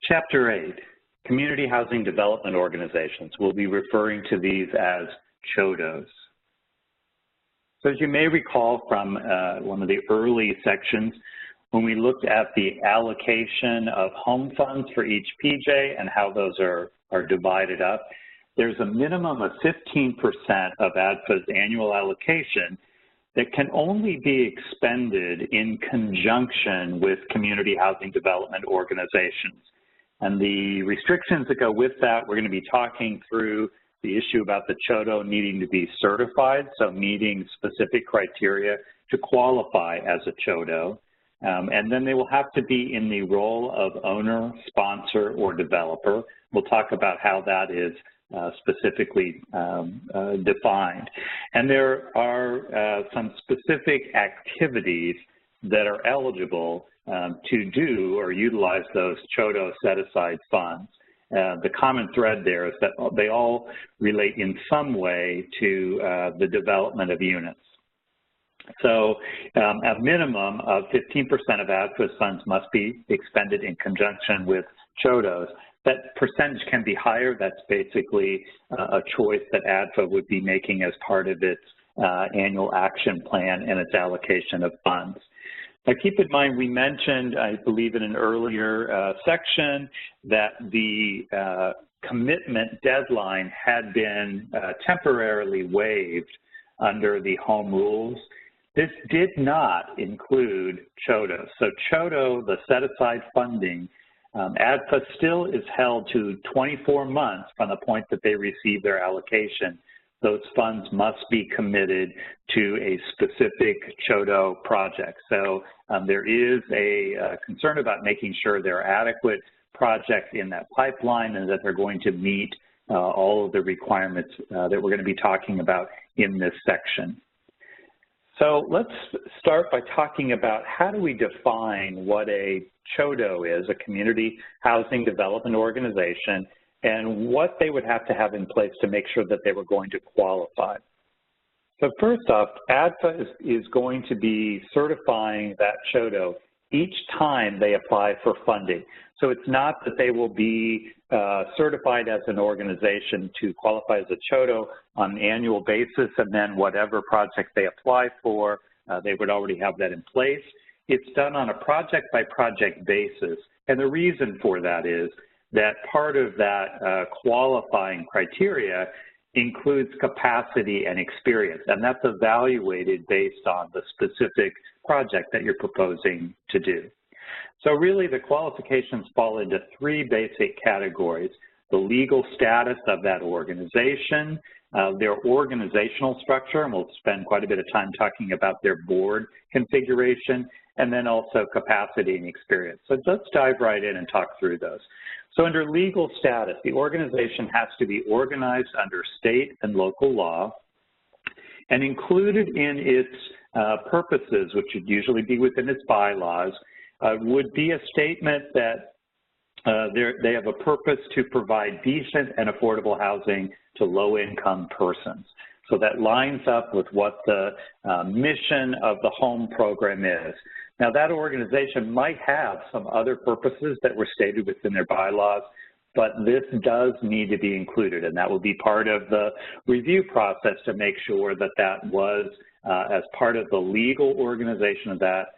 Chapter 8, Community Housing Development Organizations. We'll be referring to these as CHODOs. So as you may recall from one of the early sections, when we looked at the allocation of home funds for each PJ and how those are divided up, there's a minimum of 15% of ADFA's annual allocation that can only be expended in conjunction with community housing development organizations. And the restrictions that go with that, we're going to be talking through the issue about the CHODO needing to be certified, so meeting specific criteria to qualify as a CHODO. And then they will have to be in the role of owner, sponsor, or developer. We'll talk about how that is specifically defined. And there are some specific activities that are eligible to do or utilize those CHODO set-aside funds. The common thread there is that they all relate in some way to the development of units. So a minimum of 15% of ADFA's funds must be expended in conjunction with CHODOs. That percentage can be higher. That's basically a choice that ADFA would be making as part of its annual action plan and its allocation of funds. Now keep in mind, we mentioned, I believe in an earlier section, that the commitment deadline had been temporarily waived under the home rules. This did not include CHODO. So CHODO, the set-aside funding, ADFA still is held to 24 months from the point that they receive their allocation. Those funds must be committed to a specific CHODO project. So there is a concern about making sure there are adequate projects in that pipeline and that they're going to meet all of the requirements that we're going to be talking about in this section. So let's start by talking about how do we define what a CHODO is, a community housing development organization, and what they would have to have in place to make sure that they were going to qualify. So first off, ADFA is going to be certifying that CHODO each time they apply for funding. So it's not that they will be certified as an organization to qualify as a CHODO on an annual basis, and then whatever project they apply for, they would already have that in place. It's done on a project-by-project basis, and the reason for that is that part of that qualifying criteria includes capacity and experience, and that's evaluated based on the specific project that you're proposing to do. So really the qualifications fall into three basic categories: the legal status of that organization, their organizational structure, and we'll spend quite a bit of time talking about their board configuration, and then also capacity and experience. So let's dive right in and talk through those. So under legal status, the organization has to be organized under state and local law, and included in its purposes, which would usually be within its bylaws, would be a statement that they have a purpose to provide decent and affordable housing to low-income persons. So that lines up with what the mission of the home program is. Now that organization might have some other purposes that were stated within their bylaws, but this does need to be included, and that will be part of the review process to make sure that that was, as part of the legal organization of that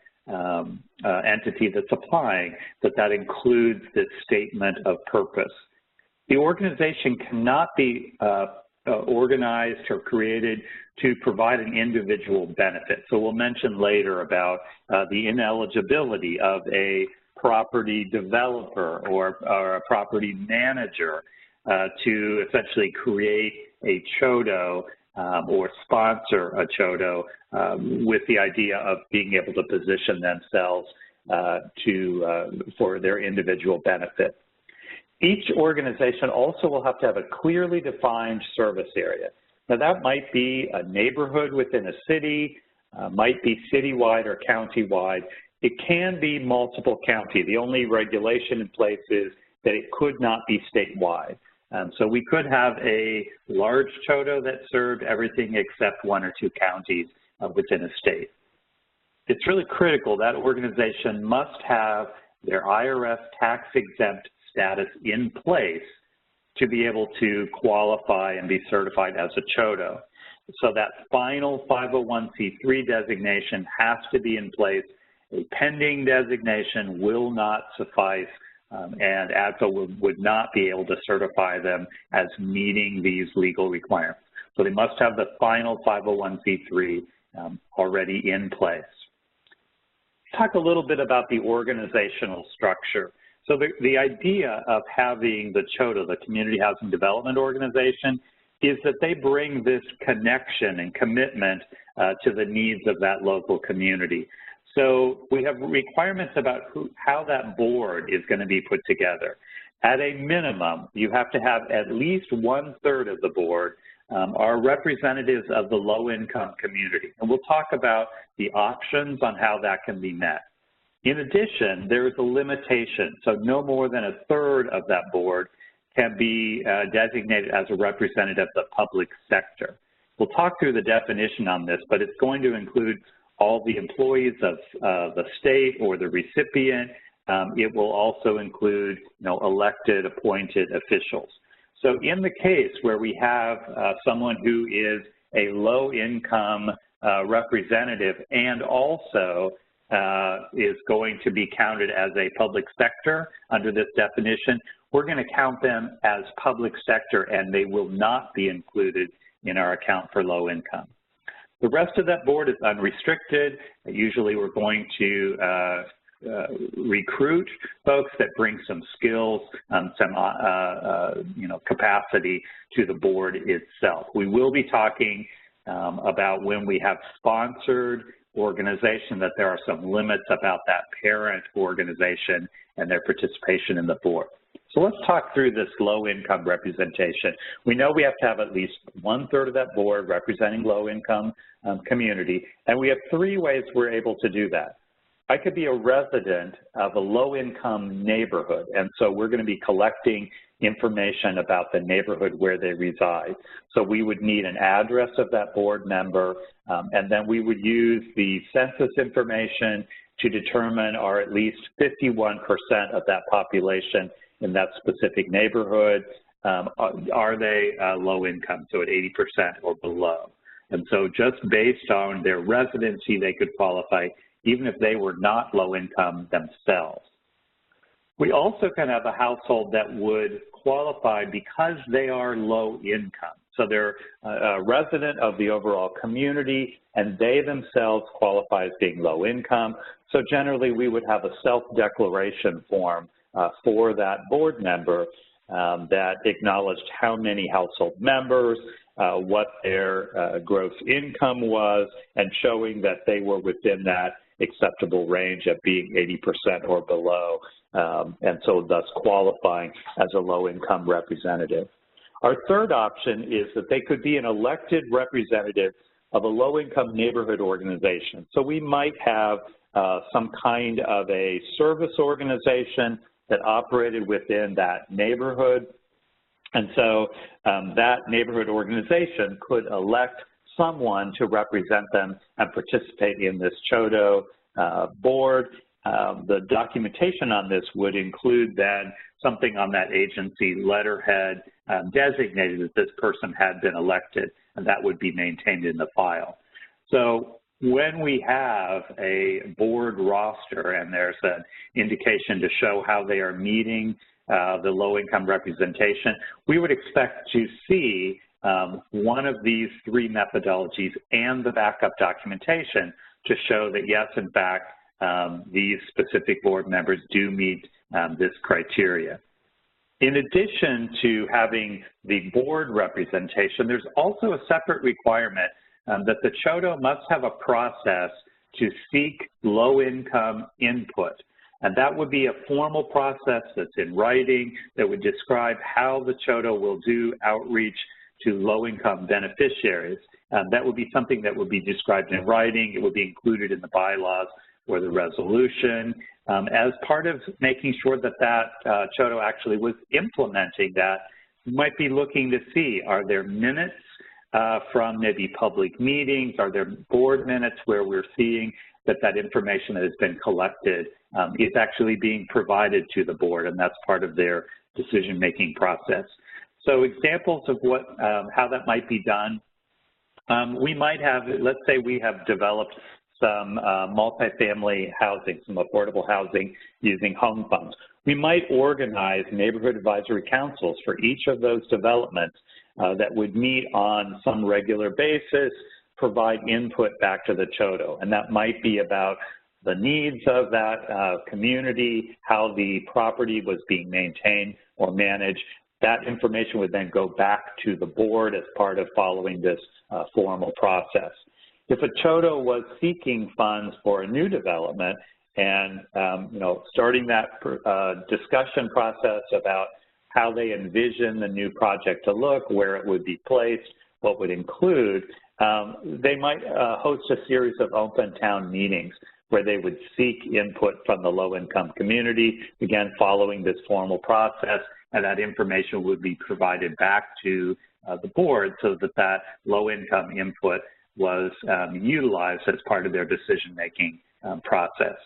entity that's applying, that includes this statement of purpose. The organization cannot be organized or created to provide an individual benefit. So we'll mention later about the ineligibility of a property developer or a property manager to essentially create a CHODO or sponsor a CHODO with the idea of being able to position themselves for their individual benefit. Each organization also will have to have a clearly defined service area. Now that might be a neighborhood within a city, might be citywide or countywide. It can be multiple county. The only regulation in place is that it could not be statewide. So we could have a large CHODO that served everything except one or two counties within a state. It's really critical that organization must have their IRS tax-exempt status in place to be able to qualify and be certified as a CHODO. So that final 501c3 designation has to be in place. A pending designation will not suffice, and ADFA would not be able to certify them as meeting these legal requirements. So they must have the final 501c3 already in place. Talk a little bit about the organizational structure. So the idea of having the CHODO, the Community Housing Development Organization, is that they bring this connection and commitment to the needs of that local community. So we have requirements about how that board is going to be put together. At a minimum, you have to have at least 1/3 of the board are representatives of the low-income community. And we'll talk about the options on how that can be met. In addition, there is a limitation, so no more than 1/3 of that board can be designated as a representative of the public sector. We'll talk through the definition on this, but it's going to include all the employees of the state or the recipient. It will also include, elected, appointed officials. So in the case where we have someone who is a low-income representative and also is going to be counted as a public sector under this definition, we're going to count them as public sector and they will not be included in our account for low income. The rest of that board is unrestricted. Usually we're going to recruit folks that bring some skills, some capacity to the board itself. We will be talking about when we have sponsored organization that there are some limits about that parent organization and their participation in the board. So let's talk through this low-income representation. We know we have to have at least 1/3 of that board representing low-income community, and we have 3 ways we're able to do that. I could be a resident of a low-income neighborhood, and so we're going to be collecting information about the neighborhood where they reside. So we would need an address of that board member, and then we would use the census information to determine are at least 51% of that population in that specific neighborhood, are they low income, so at 80% or below. And so just based on their residency, they could qualify even if they were not low income themselves. We also can have a household that would qualify because they are low income. So they're a resident of the overall community and they themselves qualify as being low income. So generally we would have a self-declaration form for that board member that acknowledged how many household members, what their gross income was, and showing that they were within that acceptable range of being 80% or below, and so thus qualifying as a low-income representative. Our third option is that they could be an elected representative of a low-income neighborhood organization. So we might have some kind of a service organization that operated within that neighborhood, and so that neighborhood organization could elect someone to represent them and participate in this CHODO board. The documentation on this would include then something on that agency letterhead designated that this person had been elected, and that would be maintained in the file. So when we have a board roster and there's an indication to show how they are meeting the low-income representation, we would expect to see one of these 3 methodologies and the backup documentation to show that, yes, in fact, these specific board members do meet this criteria. In addition to having the board representation, there's also a separate requirement that the CHODO must have a process to seek low-income input. And that would be a formal process that's in writing that would describe how the CHODO will do outreach to low-income beneficiaries. That would be something that would be described in writing. It would be included in the bylaws or the resolution as part of making sure that that CHODO actually was implementing that. You might be looking to see, are there minutes from maybe public meetings? Are there board minutes where we're seeing that that information that has been collected is actually being provided to the board, and that's part of their decision-making process. So examples of how that might be done, we might have, let's say we have developed some multifamily housing, some affordable housing using home funds. We might organize neighborhood advisory councils for each of those developments that would meet on some regular basis, provide input back to the CHODO. And that might be about the needs of that community, how the property was being maintained or managed. That information would then go back to the board as part of following this formal process. If a CHODO was seeking funds for a new development and starting that discussion process about how they envision the new project to look, where it would be placed, what would include, they might host a series of open town meetings where they would seek input from the low-income community, again, following this formal process, and that information would be provided back to the board so that that low-income input was utilized as part of their decision-making process.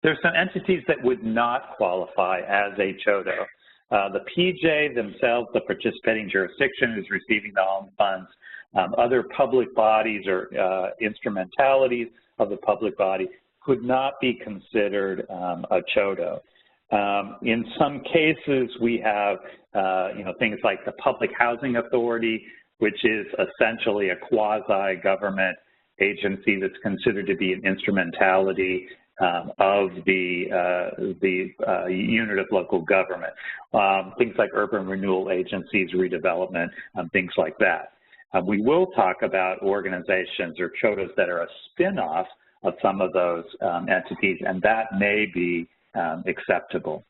There's some entities that would not qualify as a CHODO. The PJ themselves, the participating jurisdiction, is receiving the home funds. Other public bodies or instrumentalities of the public body could not be considered a CHODO. In some cases, we have things like the Public Housing Authority, which is essentially a quasi-government agency that's considered to be an instrumentality of the unit of local government. Things like urban renewal agencies, redevelopment, things like that. We will talk about organizations or CHODOs that are a spin-off of some of those entities, and that may be acceptable.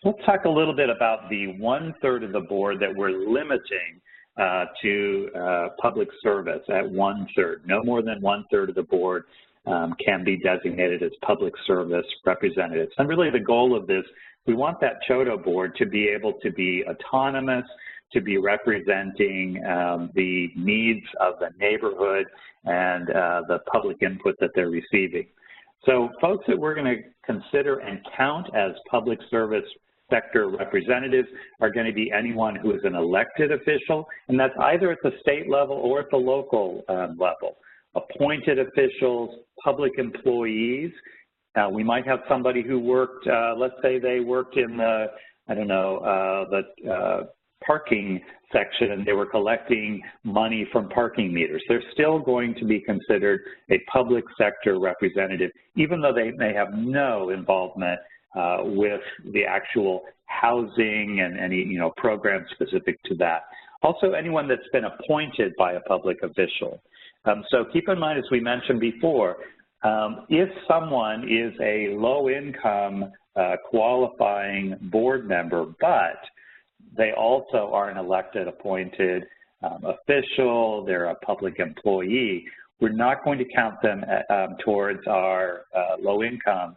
Let's talk a little bit about the 1/3 of the board that we're limiting to public service at 1/3. No more than 1/3 of the board can be designated as public service representatives. And really the goal of this, we want that CHODO board to be able to be autonomous, to be representing the needs of the neighborhood and the public input that they're receiving. So folks that we're going to consider and count as public service sector representatives are going to be anyone who is an elected official, and that's either at the state level or at the local level. Appointed officials, public employees. We might have somebody who worked, let's say they worked in the, the parking section and they were collecting money from parking meters. They're still going to be considered a public sector representative, even though they may have no involvement with the actual housing and any program specific to that. Also, anyone that's been appointed by a public official. So keep in mind, as we mentioned before, if someone is a low-income qualifying board member, but they also are an elected appointed official, they're a public employee, we're not going to count them towards our low-income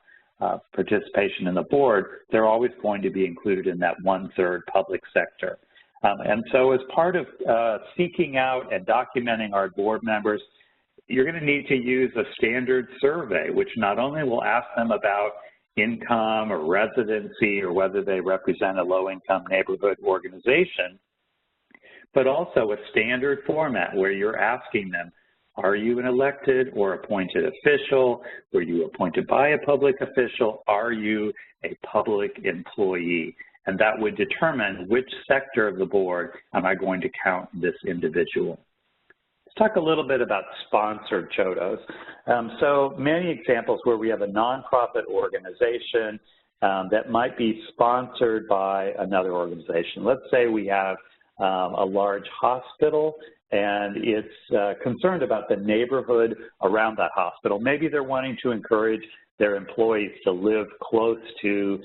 participation in the board. They're always going to be included in that 1/3 public sector. And so as part of seeking out and documenting our board members, you're going to need to use a standard survey, which not only will ask them about income or residency or whether they represent a low-income neighborhood organization, but also a standard format where you're asking them, are you an elected or appointed official? Were you appointed by a public official? Are you a public employee? And that would determine which sector of the board am I going to count this individual. Let's talk a little bit about sponsored CHODOs. So many examples where we have a nonprofit organization that might be sponsored by another organization. Let's say we have a large hospital and it's concerned about the neighborhood around that hospital. Maybe they're wanting to encourage their employees to live close to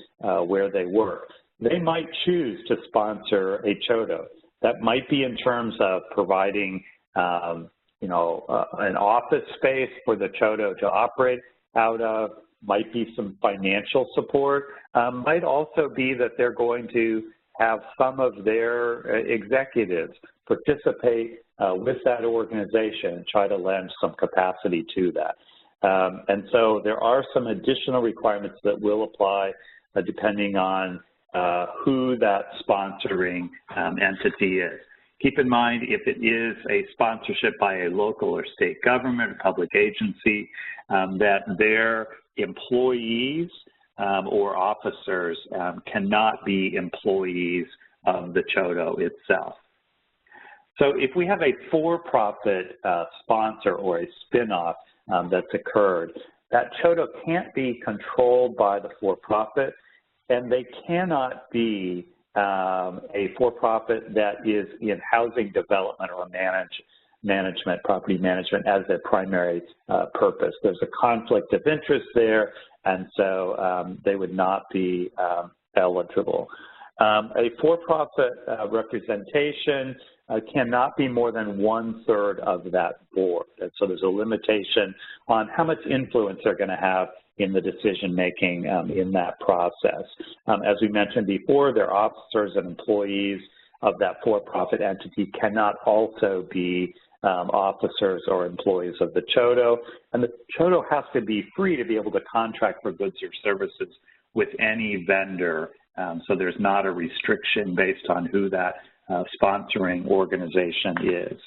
where they work. They might choose to sponsor a CHODO. That might be in terms of providing an office space for the CHODO to operate out of, might be some financial support, might also be that they're going to have some of their executives participate with that organization and try to lend some capacity to that. And so there are some additional requirements that will apply depending on who that sponsoring entity is. Keep in mind, if it is a sponsorship by a local or state government or public agency, that their employees or officers cannot be employees of the CHODO itself. So if we have a for-profit sponsor or a spin-off that's occurred, that CHODO can't be controlled by the for-profit, and they cannot be a for-profit that is in housing development or management, property management as their primary purpose. There's a conflict of interest there, and so they would not be eligible. A for-profit representation cannot be more than 1/3 of that board. And so there's a limitation on how much influence they're going to have in the decision-making in that process. As we mentioned before, their officers and employees of that for-profit entity cannot also be officers or employees of the CHODO. And the CHODO has to be free to be able to contract for goods or services with any vendor. So there's not a restriction based on who that sponsoring organization is.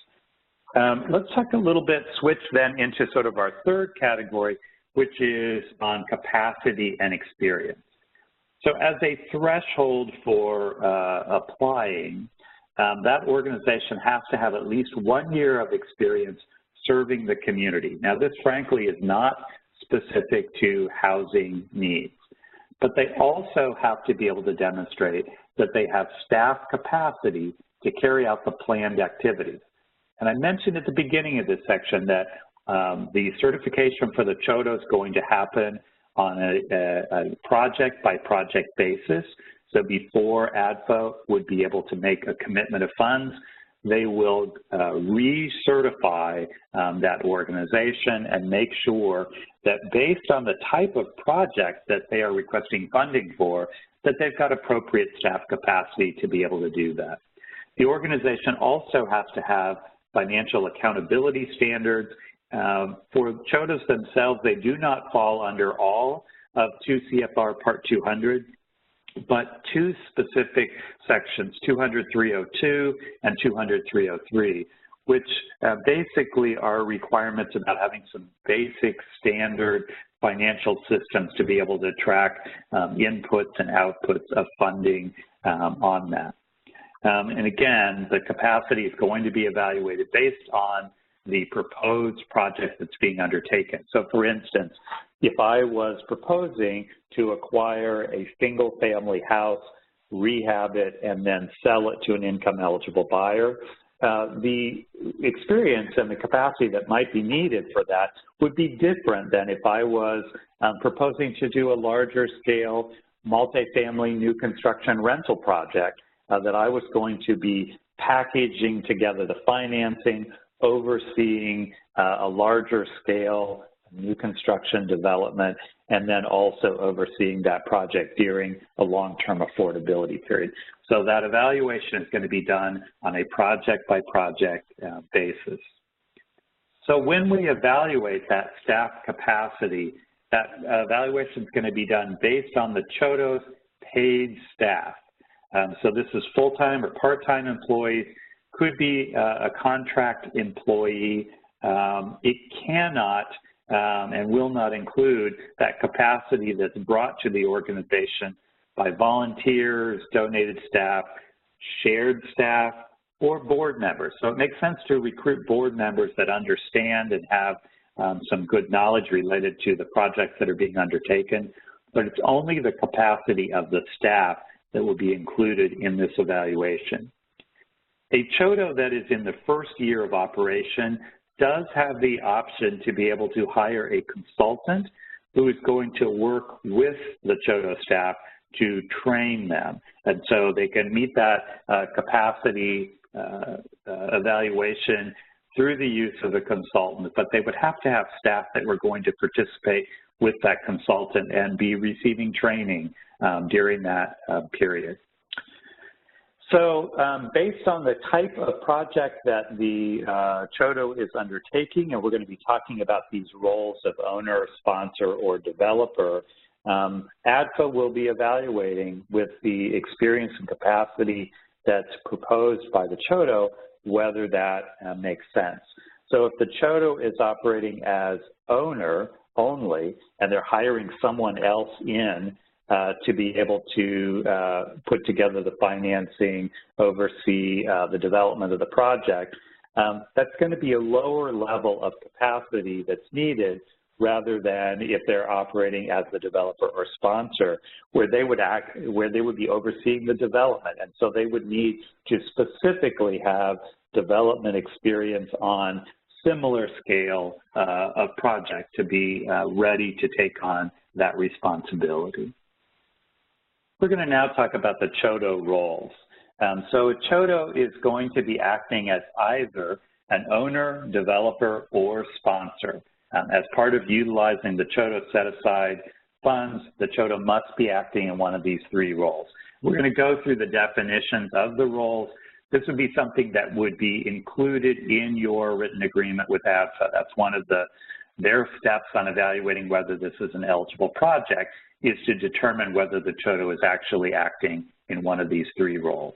Let's talk a little bit, switch then into sort of our third category, which is on capacity and experience. So as a threshold for applying, that organization has to have at least 1 year of experience serving the community. Now, this frankly is not specific to housing needs, but they also have to be able to demonstrate that they have staff capacity to carry out the planned activities. And I mentioned at the beginning of this section that the certification for the CHODO is going to happen on a project-by-project basis. So before ADFA would be able to make a commitment of funds, they will recertify that organization and make sure that based on the type of project that they are requesting funding for, that they've got appropriate staff capacity to be able to do that. The organization also has to have financial accountability standards. For CHODOs themselves, they do not fall under all of 2 CFR Part 200, but two specific sections, 200-302 and 200-303, which basically are requirements about having some basic standard financial systems to be able to track inputs and outputs of funding on that. And again, the capacity is going to be evaluated based on the proposed project that's being undertaken. So for instance, if I was proposing to acquire a single-family house, rehab it, and then sell it to an income-eligible buyer, the experience and the capacity that might be needed for that would be different than if I was proposing to do a larger scale multifamily new construction rental project that I was going to be packaging together the financing, overseeing a larger scale new construction development, and then also overseeing that project during a long-term affordability period. So that evaluation is going to be done on a project-by-project basis. So when we evaluate that staff capacity, that evaluation is going to be done based on the CHODO's paid staff. So this is full-time or part-time employees, could be a contract employee. It cannot and will not include that capacity that's brought to the organization by volunteers, donated staff, shared staff, or board members. So it makes sense to recruit board members that understand and have some good knowledge related to the projects that are being undertaken, but it's only the capacity of the staff that will be included in this evaluation. A CHODO that is in the first year of operation does have the option to be able to hire a consultant who is going to work with the CHODO staff to train them. And so they can meet that capacity evaluation through the use of a consultant, but they would have to have staff that were going to participate with that consultant and be receiving training during that period. So based on the type of project that the CHODO is undertaking, and we're going to be talking about these roles of owner, sponsor, or developer, ADFA will be evaluating with the experience and capacity that's proposed by the CHODO whether that makes sense. So if the CHODO is operating as owner only and they're hiring someone else in to be able to put together the financing, oversee the development of the project, that's going to be a lower level of capacity that's needed rather than if they're operating as the developer or sponsor, where they would be overseeing the development. And so they would need to specifically have development experience on similar scale of project to be ready to take on that responsibility. We're going to now talk about the CHODO roles. So a CHODO is going to be acting as either an owner, developer, or sponsor. As part of utilizing the CHODO set-aside funds, the CHODO must be acting in one of these three roles. We're going to go through the definitions of the roles. This would be something that would be included in your written agreement with ADFA. That's one of their steps on evaluating whether this is an eligible project, is to determine whether the CHODO is actually acting in one of these three roles.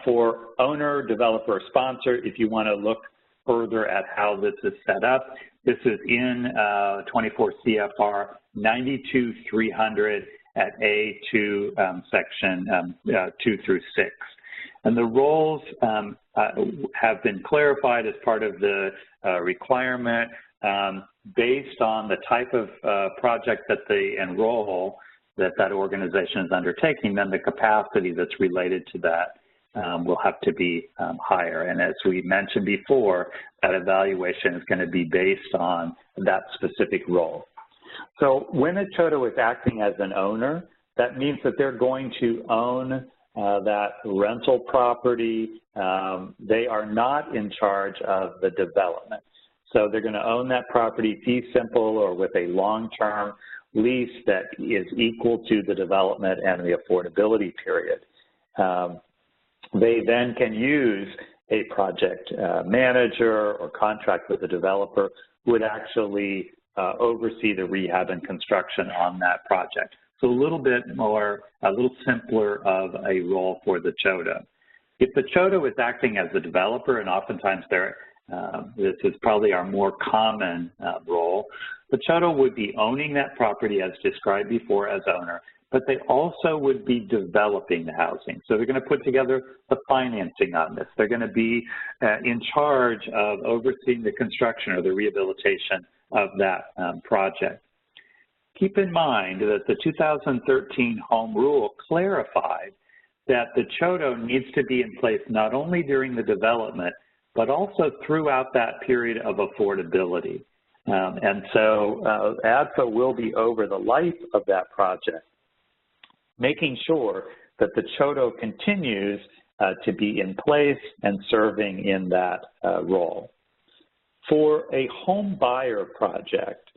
For owner, developer, or sponsor, if you want to look further at how this is set up, this is in 24 CFR 92-300 at A2 section 2 through 6. And the roles have been clarified as part of the requirement based on the type of project that they enroll, that organization is undertaking, then the capacity that's related to that will have to be higher. And as we mentioned before, that evaluation is going to be based on that specific role. So when a CHODO is acting as an owner, that means that they're going to own that rental property. They are not in charge of the development. So they're going to own that property fee simple or with a long-term lease that is equal to the development and the affordability period. They then can use a project manager or contract with the developer who would actually oversee the rehab and construction on that project. So a little simpler of a role for the CHODO. If the CHODO is acting as a developer, and oftentimes this is probably our more common role, the CHODO would be owning that property as described before as owner, but they also would be developing the housing. So they're going to put together the financing on this. They're going to be in charge of overseeing the construction or the rehabilitation of that project. Keep in mind that the 2013 Home Rule clarified that the CHODO needs to be in place not only during the development, but also throughout that period of affordability. And so ADFA will be over the life of that project, making sure that the CHODO continues to be in place and serving in that role. For a home buyer project,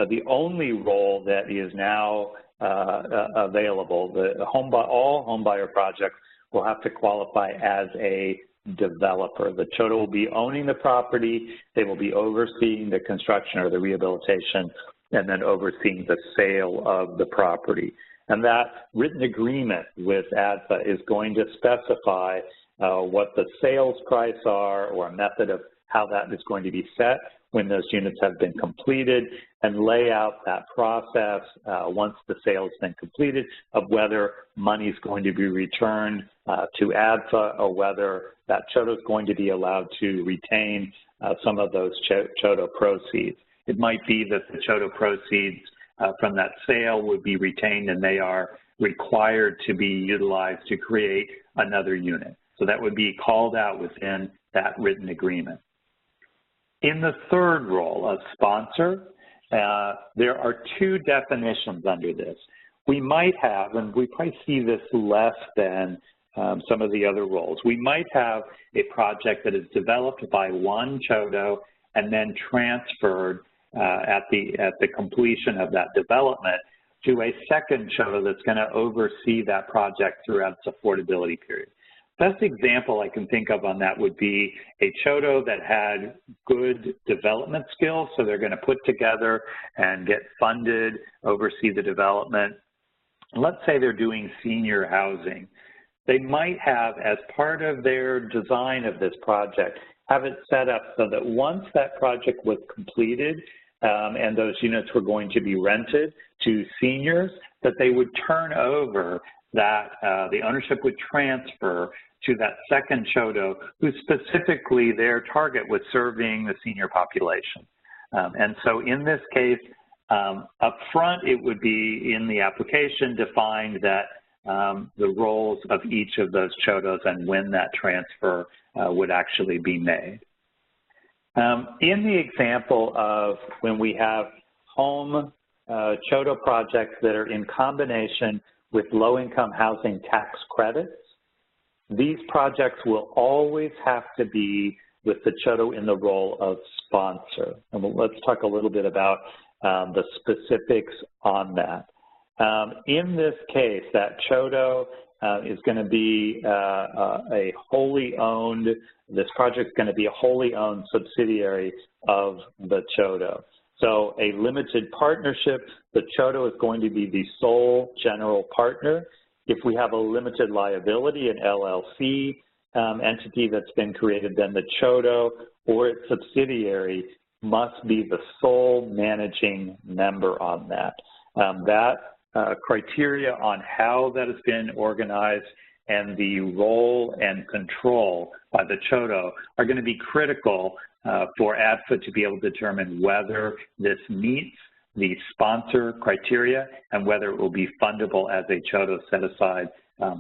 the only role that is now available, all home buyer projects will have to qualify as a developer. The CHODO will be owning the property, they will be overseeing the construction or the rehabilitation, and then overseeing the sale of the property. And that written agreement with ADFA is going to specify what the sales price are, or a method of how that is going to be set when those units have been completed, and lay out that process once the sale has been completed of whether money is going to be returned to ADFA, or whether that CHODO is going to be allowed to retain some of those CHODO proceeds. It might be that the CHODO proceeds from that sale would be retained and they are required to be utilized to create another unit. So that would be called out within that written agreement. In the third role of sponsor, there are two definitions under this. We might have, and we probably see this less than some of the other roles, we might have a project that is developed by one CHODO and then transferred at the completion of that development to a second CHODO that's going to oversee that project throughout its affordability period. Best example I can think of on that would be a CHODO that had good development skills, so they're going to put together and get funded, oversee the development. Let's say they're doing senior housing. They might have, as part of their design of this project, have it set up so that once that project was completed and those units were going to be rented to seniors, that they would turn over that the ownership would transfer to that second CHODO, who specifically their target was serving the senior population. And so in this case, up front, it would be in the application defined that the roles of each of those CHODOs and when that transfer would actually be made. In the example of when we have home CHODO projects that are in combination with low-income housing tax credits, these projects will always have to be with the CHODO in the role of sponsor. And let's talk a little bit about the specifics on that. In this case, that CHODO is going to be a wholly owned, this project is going to be a wholly owned subsidiary of the CHODO. So a limited partnership, the CHODO is going to be the sole general partner. If we have a limited liability, an LLC entity that's been created, then the CHODO or its subsidiary must be the sole managing member on that. Criteria on how that has been organized and the role and control by the CHODO are going to be critical for ADFA to be able to determine whether this meets the sponsor criteria and whether it will be fundable as a CHODO set-aside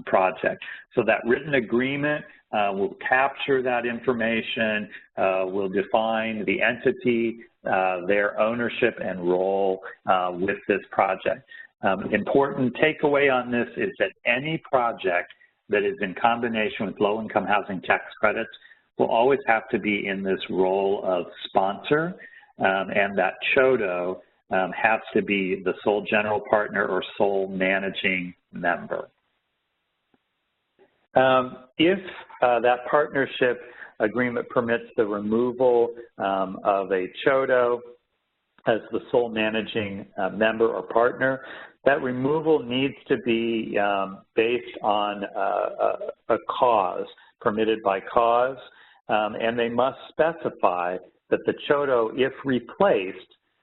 project. So that written agreement will capture that information, will define the entity, their ownership and role with this project. Important takeaway on this is that any project that is in combination with low-income housing tax credits will always have to be in this role of sponsor, and that CHODO has to be the sole general partner or sole managing member. If that partnership agreement permits the removal of a CHODO as the sole managing member or partner, that removal needs to be based on a cause, permitted by cause, and they must specify that the CHODO, if replaced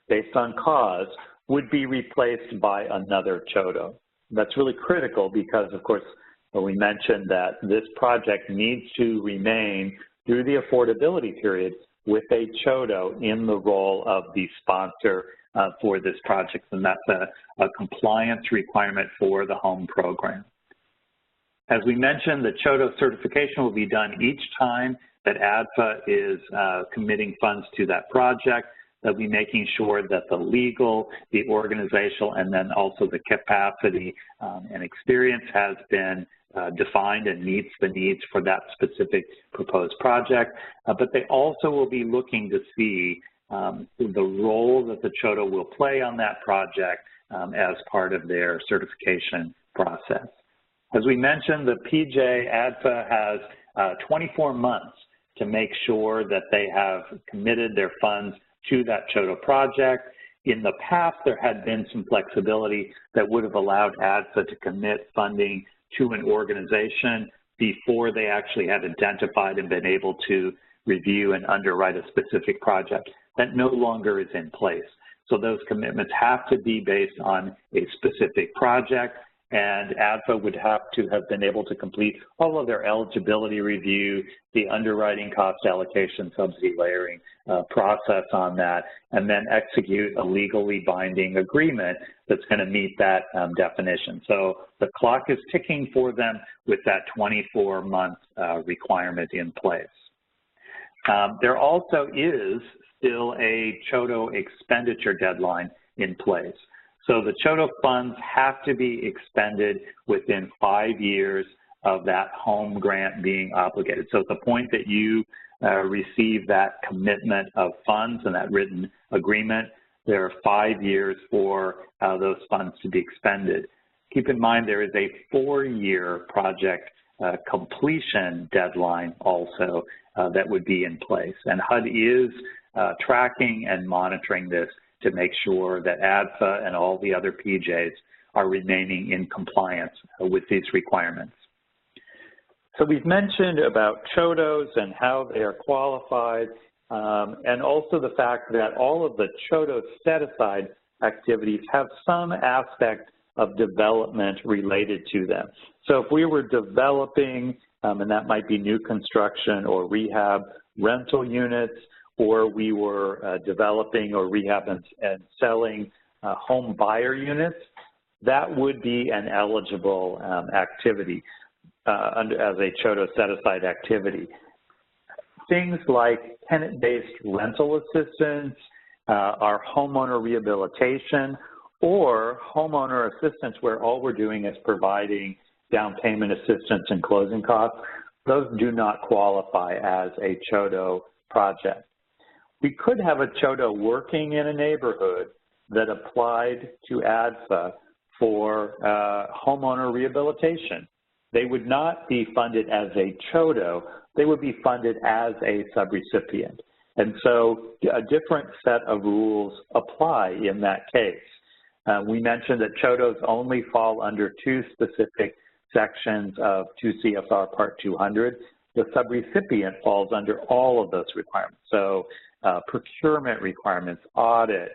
based on cause, would be replaced by another CHODO. That's really critical because, of course, we mentioned that this project needs to remain through the affordability period with a CHODO in the role of the sponsor for this project, and that's a compliance requirement for the home program. As we mentioned, the CHODO certification will be done each time that ADFA is committing funds to that project. They'll be making sure that the legal, the organizational, and then also the capacity and experience has been defined and meets the needs for that specific proposed project. But they also will be looking to see the role that the CHODO will play on that project as part of their certification process. As we mentioned, the PJ ADFA has 24 months to make sure that they have committed their funds to that CHODO project. In the past, there had been some flexibility that would have allowed ADFA to commit funding to an organization before they actually had identified and been able to review and underwrite a specific project. That no longer is in place. So those commitments have to be based on a specific project, and ADFA would have to have been able to complete all of their eligibility review, the underwriting cost allocation, subsidy layering process on that, and then execute a legally binding agreement that's going to meet that definition. So the clock is ticking for them with that 24-month requirement in place. There also is still a CHODO expenditure deadline in place. So the CHODO funds have to be expended within 5 years of that home grant being obligated. So at the point that you receive that commitment of funds and that written agreement, there are 5 years for those funds to be expended. Keep in mind there is a 4-year project completion deadline also that would be in place. And HUD is tracking and monitoring this to make sure that ADFA and all the other PJs are remaining in compliance with these requirements. So we've mentioned about CHODOs and how they are qualified, and also the fact that all of the CHODO set-aside activities have some aspect of development related to them. So if we were developing, and that might be new construction or rehab rental units, or we were developing or rehab and selling home buyer units, that would be an eligible activity as a CHODO set-aside activity. Things like tenant-based rental assistance, our homeowner rehabilitation, or homeowner assistance where all we're doing is providing down payment assistance and closing costs, those do not qualify as a CHODO project. We could have a CHODO working in a neighborhood that applied to ADFA for homeowner rehabilitation. They would not be funded as a CHODO, they would be funded as a subrecipient. And so a different set of rules apply in that case. We mentioned that CHODOs only fall under 2 specific sections of 2 CFR Part 200. The subrecipient falls under all of those requirements. So procurement requirements, audit,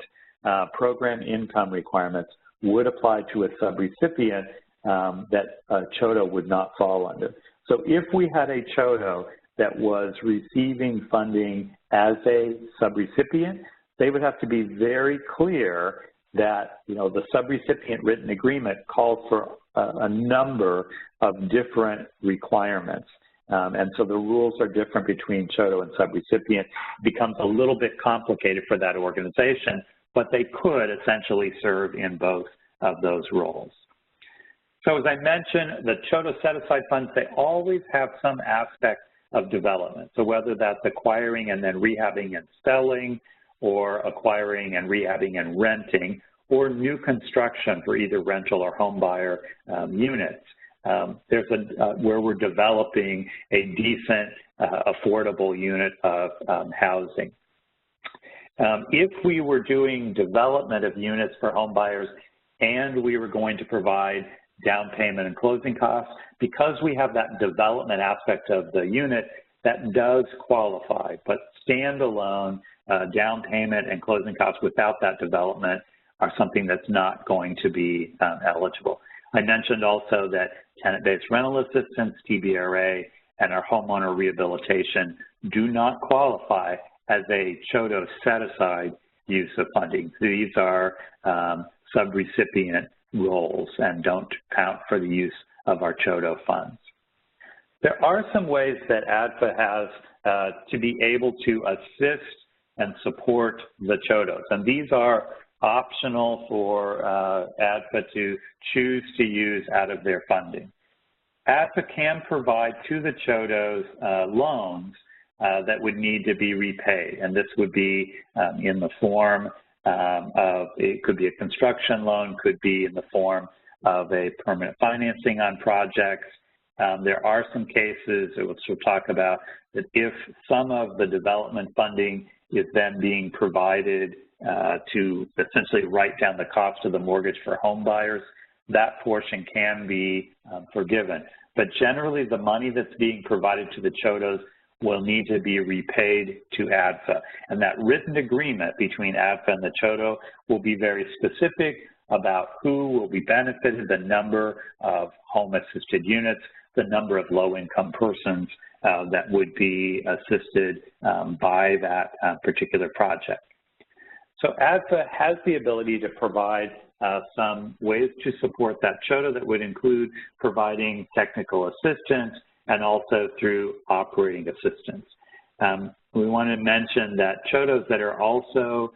program income requirements would apply to a subrecipient that a CHODO would not fall under. So if we had a CHODO that was receiving funding as a subrecipient, they would have to be very clear that, you know, the subrecipient written agreement calls for a number of different requirements. And so the rules are different between CHODO and subrecipient. It becomes a little bit complicated for that organization, but they could essentially serve in both of those roles. So as I mentioned, the CHODO set-aside funds, they always have some aspect of development. So whether that's acquiring and then rehabbing and selling, or acquiring and rehabbing and renting, or new construction for either rental or home buyer units. There's where we're developing a decent, affordable unit of housing. If we were doing development of units for home buyers and we were going to provide down payment and closing costs, because we have that development aspect of the unit, that does qualify, but standalone down payment and closing costs without that development are something that's not going to be eligible. I mentioned also that tenant-based rental assistance, TBRA, and our homeowner rehabilitation do not qualify as a CHODO set-aside use of funding. These are subrecipient roles and don't count for the use of our CHODO funds. There are some ways that ADFA has to be able to assist and support the CHODOs, and these are optional for ADFA to choose to use out of their funding. ADFA can provide to the CHODOs loans that would need to be repaid, and this would be in the form of, it could be a construction loan, could be in the form of a permanent financing on projects. There are some cases, which we'll talk about, that if some of the development funding is then being provided to essentially write down the cost of the mortgage for home buyers, that portion can be forgiven. But generally, the money that's being provided to the CHODOs will need to be repaid to ADFA. And that written agreement between ADFA and the CHODO will be very specific about who will be benefited, the number of home-assisted units, the number of low-income persons that would be assisted by that particular project. So ADFA has the ability to provide some ways to support that CHODO that would include providing technical assistance and also through operating assistance. We want to mention that CHODOs that are also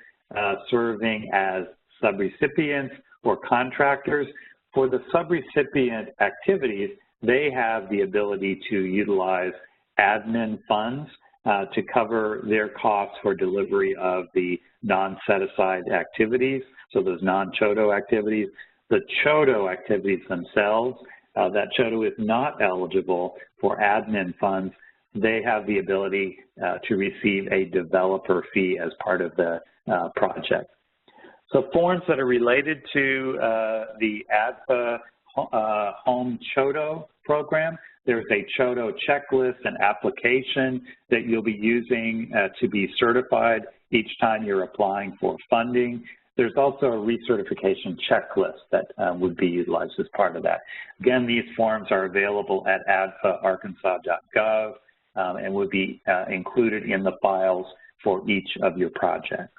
serving as subrecipients or contractors, for the subrecipient activities, they have the ability to utilize admin funds to cover their costs for delivery of the non-set-aside activities, so those non-CHODO activities. The CHODO activities themselves, that CHODO is not eligible for admin funds. They have the ability to receive a developer fee as part of the project. So forms that are related to the ADFA Home CHODO program, there's a CHODO checklist and application that you'll be using to be certified each time you're applying for funding. There's also a recertification checklist that would be utilized as part of that. Again, these forms are available at adfaarkansas.gov and would be included in the files for each of your projects.